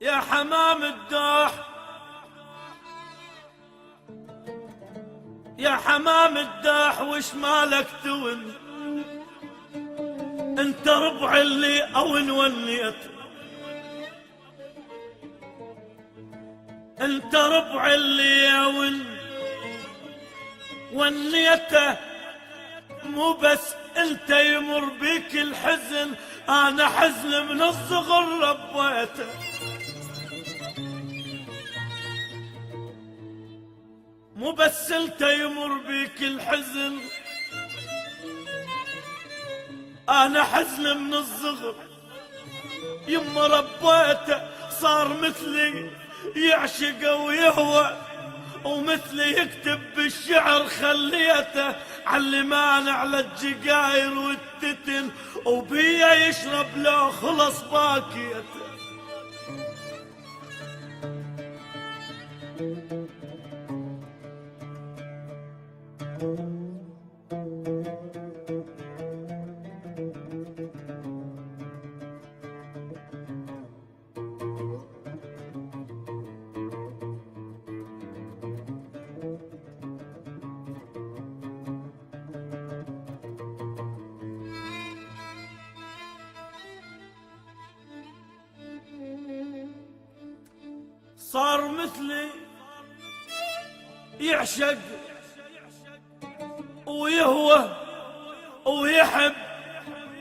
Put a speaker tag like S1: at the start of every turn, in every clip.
S1: يا حمام الداح، يا حمام الداح وش مالك تون؟ انت ربع اللي اون وليت، انت ربع اللي اون وليته. مو بس انت يمر بيك الحزن، انا حزن من الصغر ربيته. مو بس انت يمر بيك الحزن، انا حزن من الصغر يما ربيته. صار مثلي يعشق ويهوى، ومثلي يكتب بالشعر خليته. علمان على الجقاير والتتن، وبيا يشرب لو خلص باكيته. صار مثلي يعشق ويهوى ويحب،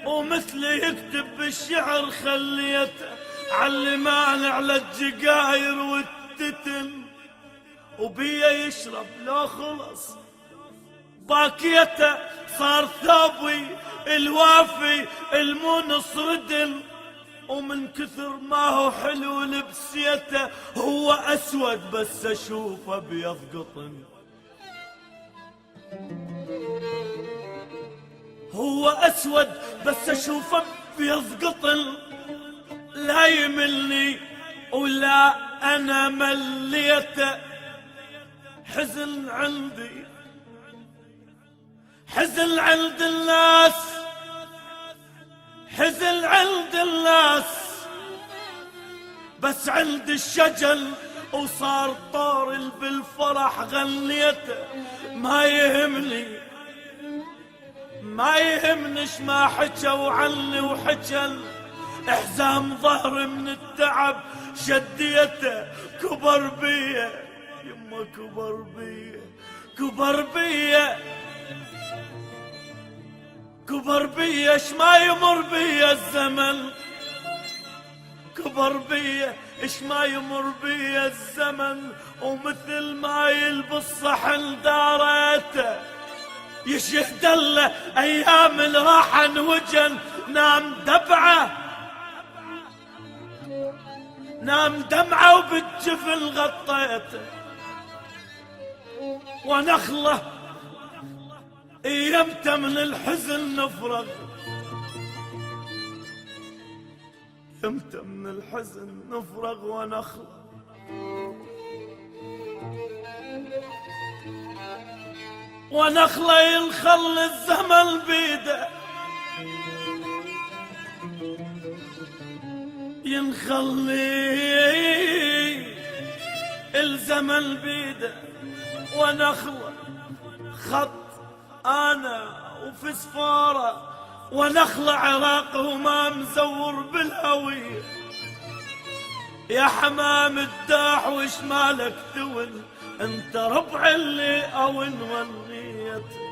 S1: ومثلي يكتب بالشعر خليته. علمان على الجقاير والتتن، وبيا يشرب لو خلص باكيته. صار ثوبي الوافي المونس ردل، ومن كثر ما هو حلو لبسيته. هو أسود بس أشوفه أبيض قطن، هو أسود بس أشوفه أبيض قطن. لا يملني ولا أنا مليته. حزن عندي، حزن عند الناس، حزن عند الناس، بس عند الشجل وصار طار بالفرح غنيته. ما يهمني، ما يهمنش ما حكوا عني وحجل. احزام ظهر من التعب شديته. كبر بيه يما كبر بيه، كبر بيه، كبر بيه. اش ما يمر بيه الزمن، كبر بيه اش ما يمر بيه الزمن. ومثل ما يلبس صحن دارته، يشهد له ايام الراحة انوجن. نام دمعه، نام دمعه وبالجفن غطيته. ونخله يمتى من الحزن نفرغ، يمتى من الحزن نفرغ. ونخله ونخله ينخل الزمن بيده، ينخلي الزمن بيده. ونخله خط انا وفي سفاره، ونخلع عراق وما مزور بالهويه. يا حمام الداح وش مالك تون؟ انت ربع اللي اون وليت.